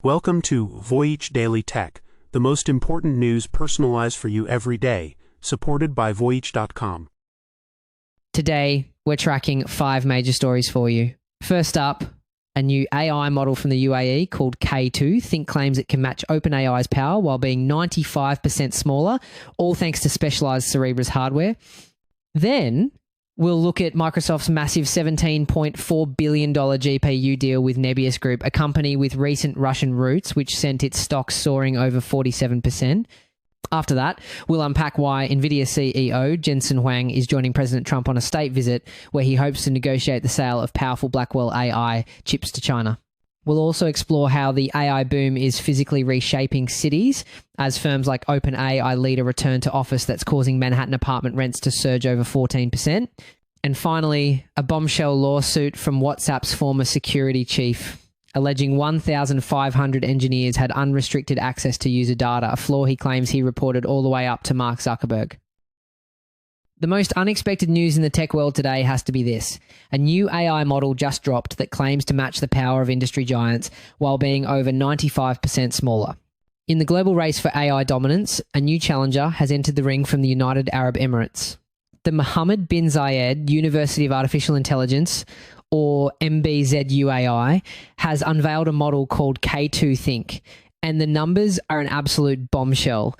Welcome to Voyage Daily Tech, the most important news personalized for you every day, supported by Voyage.com. Today, we're tracking 5 major stories for you. First up, a new AI model from the UAE called K2 Think claims it can match OpenAI's power while being 95% smaller, all thanks to specialized Cerebrus hardware. Then, we'll look at Microsoft's massive $17.4 billion GPU deal with Nebius Group, a company with recent Russian roots, which sent its stocks soaring over 47%. After that, we'll unpack why Nvidia CEO Jensen Huang is joining President Trump on a state visit where he hopes to negotiate the sale of powerful Blackwell AI chips to China. We'll also explore how the AI boom is physically reshaping cities as firms like OpenAI lead a return to office that's causing Manhattan apartment rents to surge over 14%. And finally, a bombshell lawsuit from WhatsApp's former security chief alleging 1,500 engineers had unrestricted access to user data, a flaw he claims he reported all the way up to Mark Zuckerberg. The most unexpected news in the tech world today has to be this. A new AI model just dropped that claims to match the power of industry giants while being over 95% smaller. In the global race for AI dominance, a new challenger has entered the ring from the United Arab Emirates. The Mohammed bin Zayed University of Artificial Intelligence, or MBZUAI, has unveiled a model called K2 Think, and the numbers are an absolute bombshell.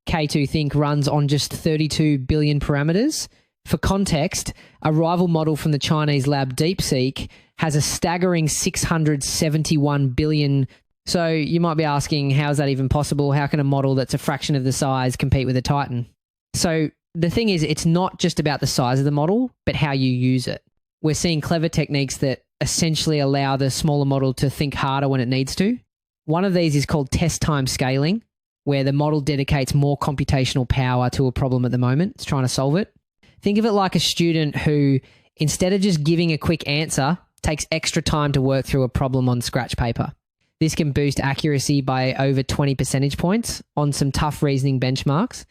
K2 Think runs on just 32 billion parameters. For context, a rival model from the Chinese lab DeepSeek has a staggering 671 billion. So you might be asking, how is that even possible? How can a model that's a fraction of the size compete with a Titan? So the thing is, it's not just about the size of the model, but how you use it. We're seeing clever techniques that essentially allow the smaller model to think harder when it needs to. One of these is called test time scaling, where the model dedicates more computational power to a problem at the moment. It's trying to solve it. Think of it like a student who, instead of just giving a quick answer, takes extra time to work through a problem on scratch paper. This can boost accuracy by over 20 percentage points on some tough reasoning benchmarks.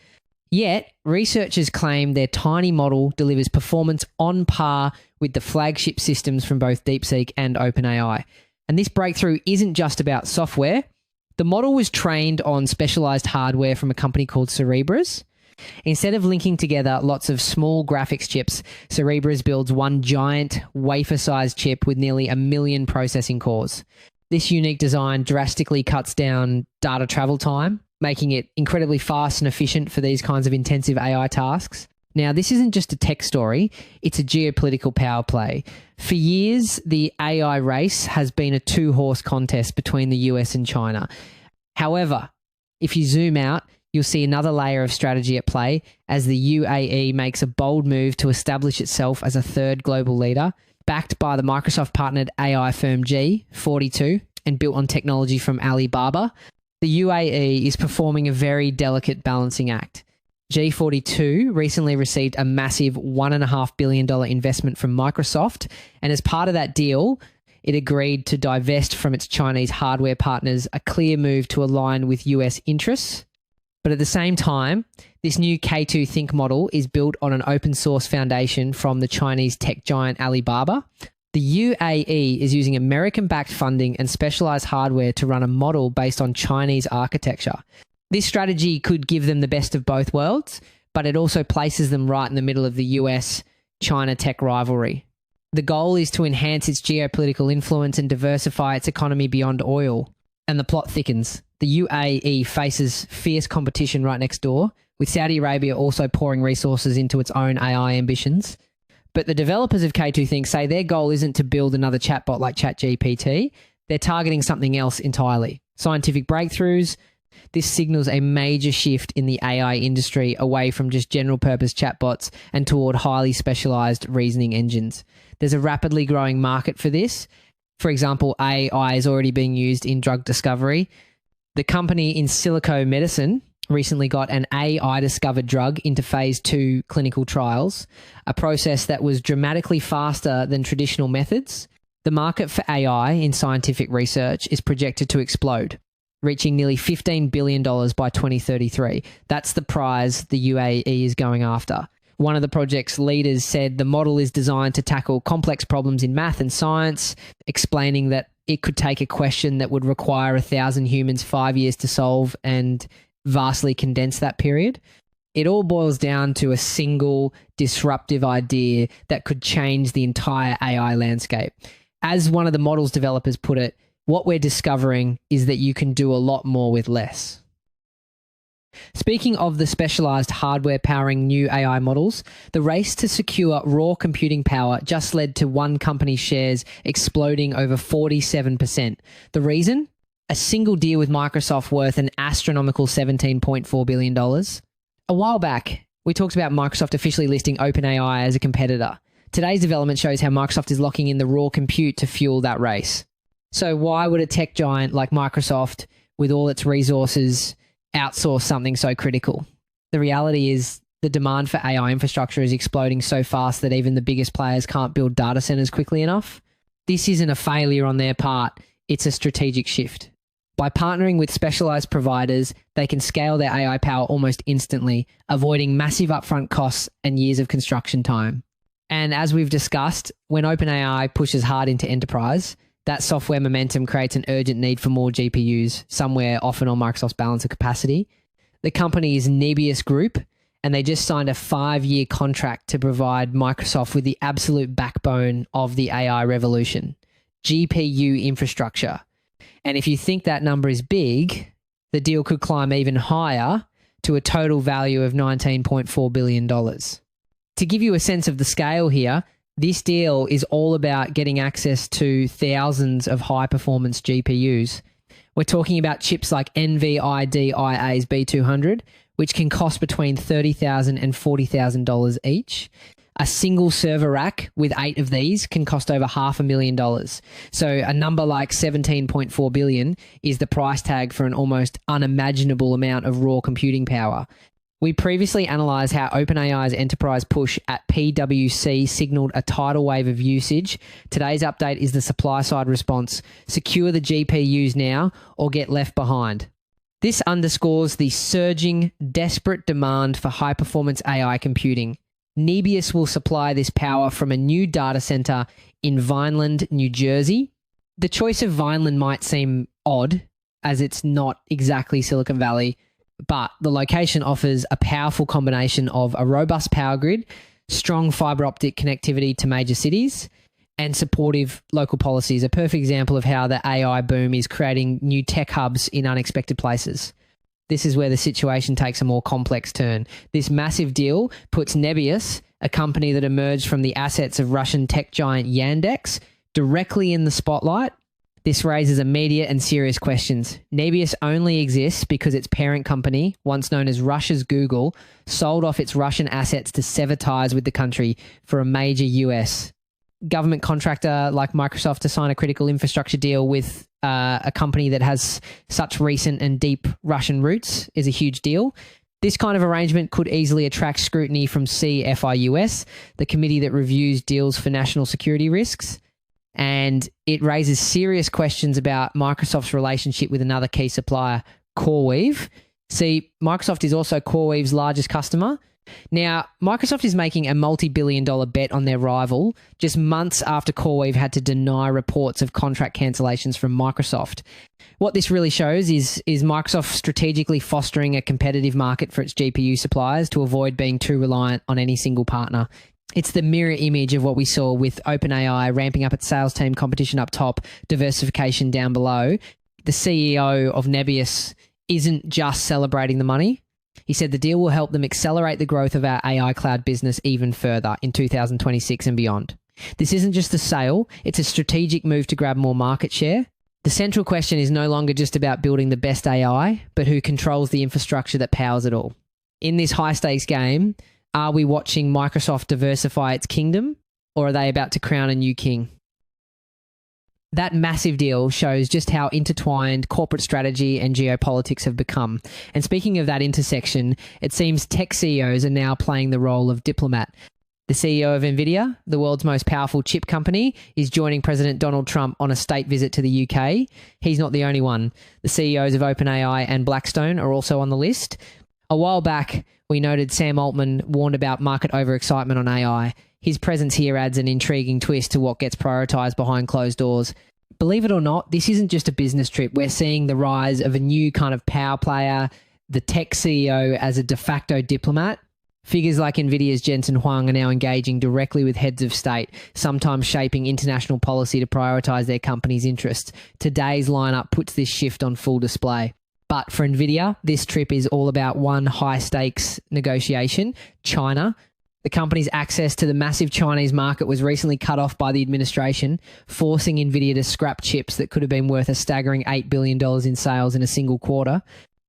Yet, researchers claim their tiny model delivers performance on par with the flagship systems from both DeepSeek and OpenAI. And this breakthrough isn't just about software. The model was trained on specialized hardware from a company called Cerebrus. Instead of linking together lots of small graphics chips, Cerebrus builds one giant wafer-sized chip with nearly 1 million processing cores. This unique design drastically cuts down data travel time, making it incredibly fast and efficient for these kinds of intensive AI tasks. Now, this isn't just a tech story, it's a geopolitical power play. For years, the AI race has been a 2-horse contest between the US and China. However, if you zoom out, you'll see another layer of strategy at play as the UAE makes a bold move to establish itself as a third global leader, backed by the Microsoft-partnered AI firm G42 and built on technology from Alibaba. The UAE is performing a very delicate balancing act. G42 recently received a massive $1.5 billion investment from Microsoft, and as part of that deal, it agreed to divest from its Chinese hardware partners, a clear move to align with US interests. But at the same time, this new K2 Think model is built on an open source foundation from the Chinese tech giant Alibaba. The UAE is using American-backed funding and specialized hardware to run a model based on Chinese architecture. This strategy could give them the best of both worlds, but it also places them right in the middle of the US-China tech rivalry. The goal is to enhance its geopolitical influence and diversify its economy beyond oil. And the plot thickens. The UAE faces fierce competition right next door, with Saudi Arabia also pouring resources into its own AI ambitions. But the developers of K2 Think say their goal isn't to build another chatbot like ChatGPT. They're targeting something else entirely. Scientific breakthroughs. This signals a major shift in the AI industry away from just general purpose chatbots and toward highly specialized reasoning engines. There's a rapidly growing market for this. For example, AI is already being used in drug discovery. The company in silico medicine recently got an AI-discovered drug into phase 2 clinical trials, a process that was dramatically faster than traditional methods. The market for AI in scientific research is projected to explode, reaching nearly $15 billion by 2033. That's the prize the UAE is going after. One of the project's leaders said the model is designed to tackle complex problems in math and science, explaining that it could take a question that would require 1,000 humans 5 years to solve and vastly condense that period. It all boils down to a single disruptive idea that could change the entire AI landscape. As one of the model's developers put it, what we're discovering is that you can do a lot more with less. Speaking of the specialized hardware powering new AI models, the race to secure raw computing power just led to one company's shares exploding over 47%. The reason? A single deal with Microsoft worth an astronomical $17.4 billion. A while back, we talked about Microsoft officially listing OpenAI as a competitor. Today's development shows how Microsoft is locking in the raw compute to fuel that race. So why would a tech giant like Microsoft, with all its resources, outsource something so critical? The reality is the demand for AI infrastructure is exploding so fast that even the biggest players can't build data centers quickly enough. This isn't a failure on their part, it's a strategic shift. By partnering with specialized providers, they can scale their AI power almost instantly, avoiding massive upfront costs and years of construction time. And as we've discussed, when OpenAI pushes hard into enterprise, that software momentum creates an urgent need for more GPUs, somewhere often on Microsoft's balance of capacity. The company is Nebius Group, and they just signed a 5-year contract to provide Microsoft with the absolute backbone of the AI revolution, GPU infrastructure. And if you think that number is big, the deal could climb even higher to a total value of $19.4 billion. To give you a sense of the scale here, this deal is all about getting access to thousands of high-performance GPUs. We're talking about chips like Nvidia's B200, which can cost between $30,000 and $40,000 each. A single server rack with 8 of these can cost over $500,000. So a number like $17.4 billion is the price tag for an almost unimaginable amount of raw computing power. We previously analysed how OpenAI's enterprise push at PwC signalled a tidal wave of usage. Today's update is the supply-side response. Secure the GPUs now or get left behind. This underscores the surging, desperate demand for high-performance AI computing. Nebius will supply this power from a new data centre in Vineland, New Jersey. The choice of Vineland might seem odd, as it's not exactly Silicon Valley, but the location offers a powerful combination of a robust power grid, strong fiber optic connectivity to major cities, and supportive local policies. A perfect example of how the AI boom is creating new tech hubs in unexpected places. This is where the situation takes a more complex turn. This massive deal puts Nebius, a company that emerged from the assets of Russian tech giant Yandex, directly in the spotlight. This raises immediate and serious questions. Nebius only exists because its parent company, once known as Russia's Google, sold off its Russian assets to sever ties with the country for a major US government contractor like Microsoft to sign a critical infrastructure deal with a company that has such recent and deep Russian roots is a huge deal. This kind of arrangement could easily attract scrutiny from CFIUS, the committee that reviews deals for national security risks. And it raises serious questions about Microsoft's relationship with another key supplier, CoreWeave. See, Microsoft is also CoreWeave's largest customer. Now, Microsoft is making a multi-billion-dollar bet on their rival just months after CoreWeave had to deny reports of contract cancellations from Microsoft. What this really shows is Microsoft strategically fostering a competitive market for its GPU suppliers to avoid being too reliant on any single partner. It's the mirror image of what we saw with OpenAI ramping up its sales team, competition up top, diversification down below. The CEO of Nebius isn't just celebrating the money. He said the deal will help them accelerate the growth of our AI cloud business even further in 2026 and beyond. This isn't just a sale, it's a strategic move to grab more market share. The central question is no longer just about building the best AI, but who controls the infrastructure that powers it all. In this high-stakes game, are we watching Microsoft diversify its kingdom, or are they about to crown a new king? That massive deal shows just how intertwined corporate strategy and geopolitics have become. And speaking of that intersection, it seems tech CEOs are now playing the role of diplomat. The CEO of Nvidia, the world's most powerful chip company, is joining President Donald Trump on a state visit to the UK. He's not the only one. The CEOs of OpenAI and Blackstone are also on the list. A while back, we noted Sam Altman warned about market overexcitement on AI. His presence here adds an intriguing twist to what gets prioritized behind closed doors. Believe it or not, this isn't just a business trip. We're seeing the rise of a new kind of power player, the tech CEO as a de facto diplomat. Figures like Nvidia's Jensen Huang are now engaging directly with heads of state, sometimes shaping international policy to prioritize their company's interests. Today's lineup puts this shift on full display. But for Nvidia, this trip is all about one high-stakes negotiation, China. The company's access to the massive Chinese market was recently cut off by the administration, forcing Nvidia to scrap chips that could have been worth a staggering $8 billion in sales in a single quarter.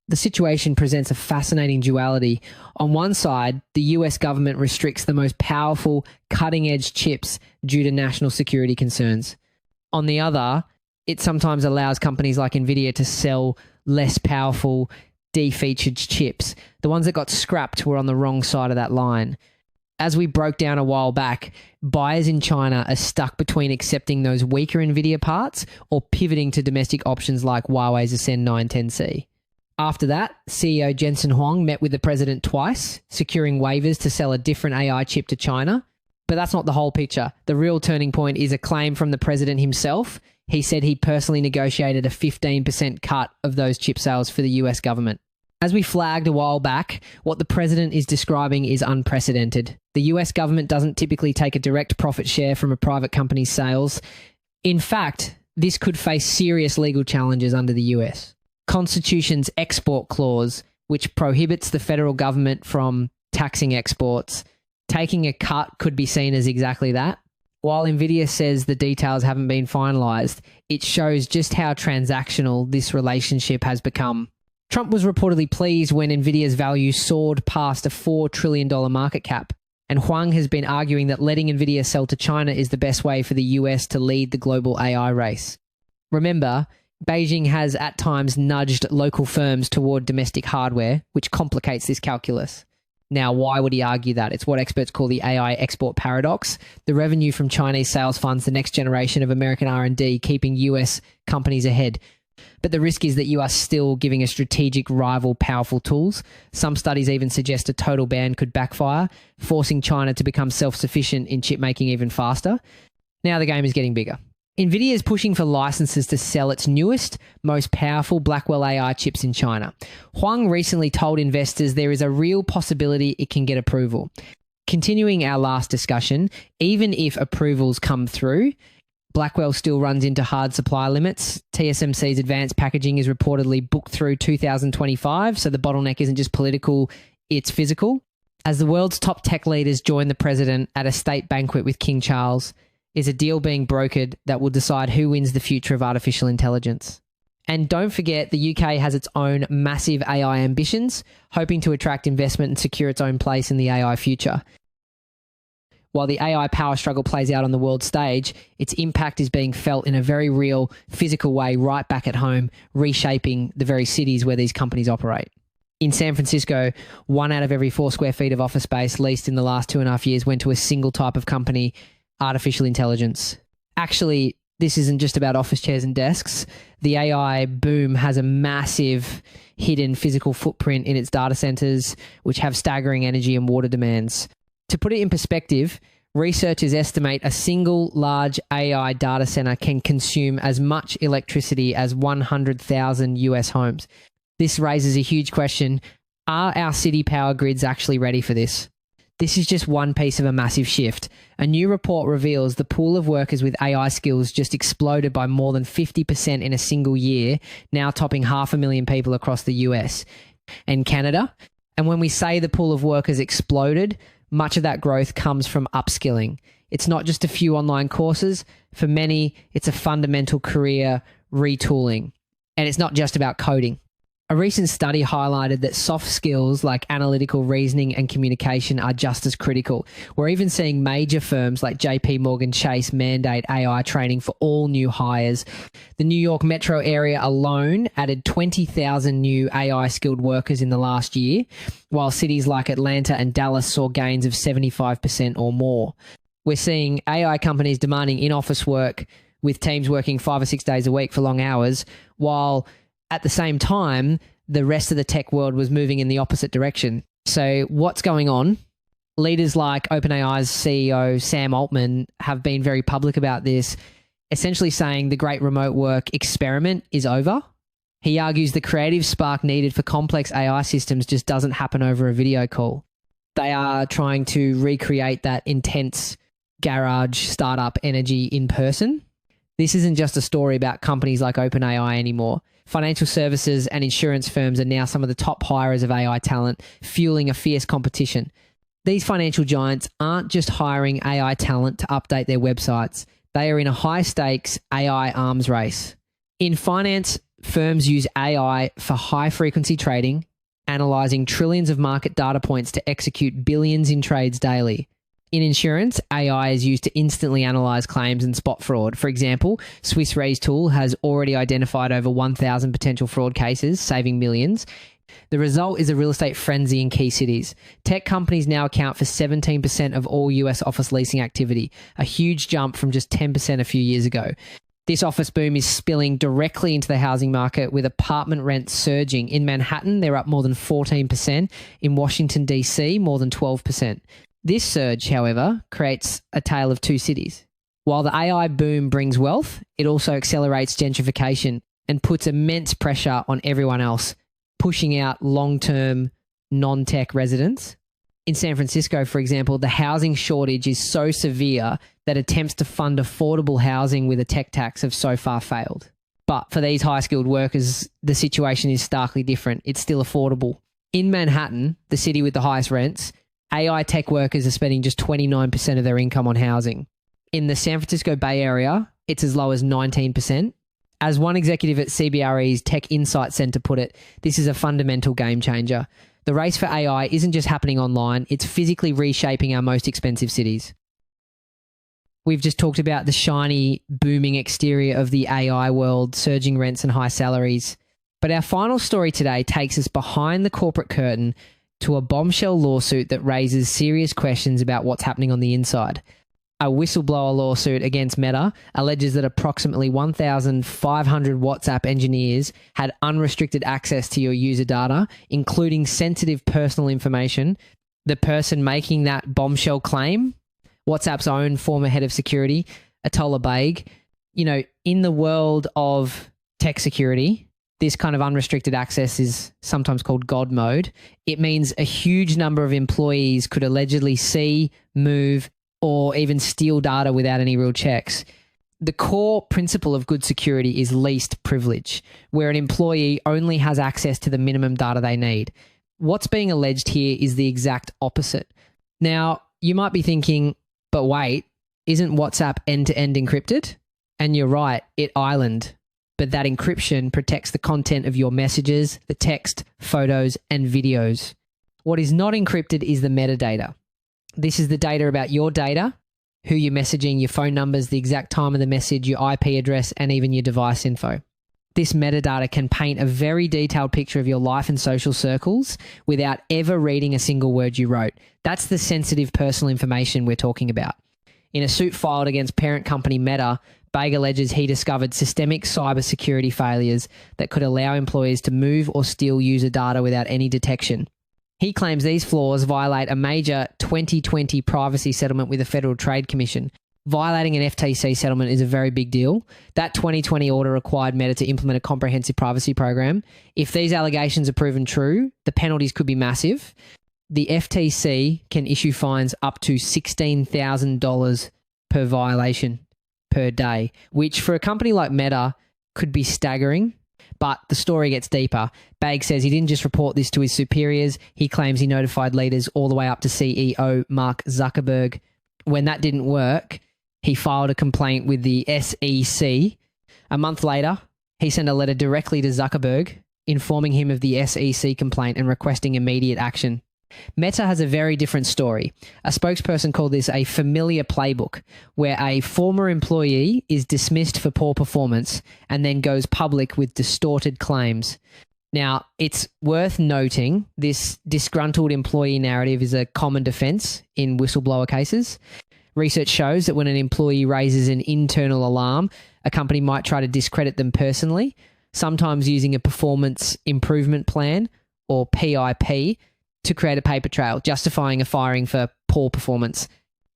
The situation presents a fascinating duality. On one side, the US government restricts the most powerful, cutting-edge chips due to national security concerns. On the other, it sometimes allows companies like Nvidia to sell less powerful, defeatured chips. The ones that got scrapped were on the wrong side of that line. As we broke down a while back, buyers in China are stuck between accepting those weaker Nvidia parts or pivoting to domestic options like Huawei's Ascend 910C. After that, CEO Jensen Huang met with the president twice, securing waivers to sell a different AI chip to China. But that's not the whole picture. The real turning point is a claim from the president himself. He said he personally negotiated a 15% cut of those chip sales for the US government. As we flagged a while back, what the president is describing is unprecedented. The US government doesn't typically take a direct profit share from a private company's sales. In fact, this could face serious legal challenges under the US. Constitution's export clause, which prohibits the federal government from taxing exports. Taking a cut could be seen as exactly that. While Nvidia says the details haven't been finalized, it shows just how transactional this relationship has become. Trump was reportedly pleased when Nvidia's value soared past a $4 trillion market cap, and Huang has been arguing that letting Nvidia sell to China is the best way for the US to lead the global AI race. Remember, Beijing has at times nudged local firms toward domestic hardware, which complicates this calculus. Now, why would he argue that? It's what experts call the AI export paradox. The revenue from Chinese sales funds the next generation of American R&D, keeping US companies ahead. But the risk is that you are still giving a strategic rival powerful tools. Some studies even suggest a total ban could backfire, forcing China to become self-sufficient in chip making even faster. Now the game is getting bigger. Nvidia is pushing for licenses to sell its newest, most powerful Blackwell AI chips in China. Huang recently told investors there is a real possibility it can get approval. Continuing our last discussion, even if approvals come through, Blackwell still runs into hard supply limits. TSMC's advanced packaging is reportedly booked through 2025, so the bottleneck isn't just political, it's physical. As the world's top tech leaders join the president at a state banquet with King Charles, is a deal being brokered that will decide who wins the future of artificial intelligence. And don't forget, the UK has its own massive AI ambitions, hoping to attract investment and secure its own place in the AI future. While the AI power struggle plays out on the world stage, its impact is being felt in a very real, physical way right back at home, reshaping the very cities where these companies operate. In San Francisco, 1 out of every 4 square feet of office space leased in the last 2.5 years went to a single type of company, artificial intelligence. Actually, this isn't just about office chairs and desks. The AI boom has a massive hidden physical footprint in its data centers, which have staggering energy and water demands. To put it in perspective, researchers estimate a single large AI data center can consume as much electricity as 100,000 US homes. This raises a huge question. Are our city power grids actually ready for this? This is just one piece of a massive shift. A new report reveals the pool of workers with AI skills just exploded by more than 50% in a single year, now topping 500,000 people across the US and Canada. And when we say the pool of workers exploded, much of that growth comes from upskilling. It's not just a few online courses. For many, it's a fundamental career retooling. And it's not just about coding. A recent study highlighted that soft skills like analytical reasoning and communication are just as critical. We're even seeing major firms like JP Morgan Chase mandate AI training for all new hires. The New York metro area alone added 20,000 new AI skilled workers in the last year, while cities like Atlanta and Dallas saw gains of 75% or more. We're seeing AI companies demanding in-office work with teams working 5 or 6 days a week for long hours, while at the same time, the rest of the tech world was moving in the opposite direction. So what's going on? Leaders like OpenAI's CEO, Sam Altman, have been very public about this. essentially saying the great remote work experiment is over. He argues the creative spark needed for complex AI systems just doesn't happen over a video call. They are trying to recreate that intense garage startup energy in person. This isn't just a story about companies like OpenAI anymore. Financial services and insurance firms are now some of the top hirers of AI talent, fueling a fierce competition. These financial giants aren't just hiring AI talent to update their websites. They are in a high-stakes AI arms race. In finance, firms use AI for high-frequency trading, analyzing trillions of market data points to execute billions in trades daily. In insurance, AI is used to instantly analyze claims and spot fraud. For example, Swiss Re's tool has already identified over 1,000 potential fraud cases, saving millions. The result is a real estate frenzy in key cities. Tech companies now account for 17% of all US office leasing activity, a huge jump from just 10% a few years ago. This office boom is spilling directly into the housing market, with apartment rents surging. In Manhattan, they're up more than 14%. In Washington, D.C., more than 12%. This surge, however, creates a tale of two cities. While the AI boom brings wealth, it also accelerates gentrification and puts immense pressure on everyone else, pushing out long-term non-tech residents. In San Francisco, for example, the housing shortage is so severe that attempts to fund affordable housing with a tech tax have so far failed. But for these high-skilled workers, the situation is starkly different. It's still affordable. In Manhattan, the city with the highest rents, AI tech workers are spending just 29% of their income on housing. In the San Francisco Bay Area, it's as low as 19%. As one executive at CBRE's Tech Insight Center put it, this is a fundamental game changer. The race for AI isn't just happening online, it's physically reshaping our most expensive cities. We've just talked about the shiny, booming exterior of the AI world, surging rents and high salaries. But our final story today takes us behind the corporate curtain to a bombshell lawsuit that raises serious questions about what's happening on the inside. A whistleblower lawsuit against Meta alleges that approximately 1,500 WhatsApp engineers had unrestricted access to your user data, including sensitive personal information. The person making that bombshell claim, WhatsApp's own former head of security, Atola Baig. In the world of tech security, this kind of unrestricted access is sometimes called God mode. It means a huge number of employees could allegedly see, move, or even steal data without any real checks. The core principle of good security is least privilege, where an employee only has access to the minimum data they need. What's being alleged here is the exact opposite. Now, you might be thinking, but wait, isn't WhatsApp end-to-end encrypted? And you're right, it island. But that encryption protects the content of your messages, the text, photos, and videos. What is not encrypted is the metadata. This is the data about your data, who you're messaging, your phone numbers, the exact time of the message, your IP address, and even your device info. This metadata can paint a very detailed picture of your life and social circles without ever reading a single word you wrote. That's the sensitive personal information we're talking about. In a suit filed against parent company Meta, Baig alleges he discovered systemic cybersecurity failures that could allow employees to move or steal user data without any detection. He claims these flaws violate a major 2020 privacy settlement with the Federal Trade Commission. Violating an FTC settlement is a very big deal. That 2020 order required Meta to implement a comprehensive privacy program. If these allegations are proven true, the penalties could be massive. The FTC can issue fines up to $16,000 per violation per day, which for a company like Meta could be staggering. But the story gets deeper. Baig says he didn't just report this to his superiors. He claims he notified leaders all the way up to CEO Mark Zuckerberg. When that didn't work, he filed a complaint with the SEC. A month later, he sent a letter directly to Zuckerberg, informing him of the SEC complaint and requesting immediate action. Meta has a very different story. A spokesperson called this a familiar playbook, where a former employee is dismissed for poor performance and then goes public with distorted claims. Now, it's worth noting this disgruntled employee narrative is a common defense in whistleblower cases. Research shows that when an employee raises an internal alarm, a company might try to discredit them personally, sometimes using a performance improvement plan, or PIP, to create a paper trail, justifying a firing for poor performance.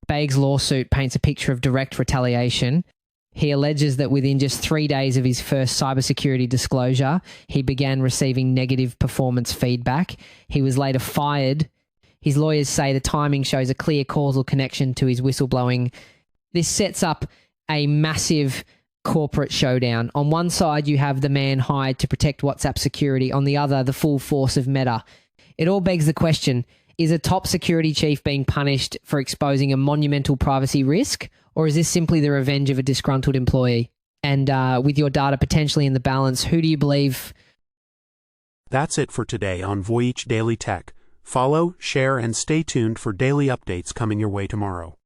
Baig's lawsuit paints a picture of direct retaliation. He alleges that within just 3 days of his first cybersecurity disclosure, he began receiving negative performance feedback. He was later fired. His lawyers say the timing shows a clear causal connection to his whistleblowing. This sets up a massive corporate showdown. On one side, you have the man hired to protect WhatsApp security. On the other, the full force of Meta. It all begs the question, is a top security chief being punished for exposing a monumental privacy risk, or is this simply the revenge of a disgruntled employee? And with your data potentially in the balance, who do you believe? That's it for today on Voyage Daily Tech. Follow, share, and stay tuned for daily updates coming your way tomorrow.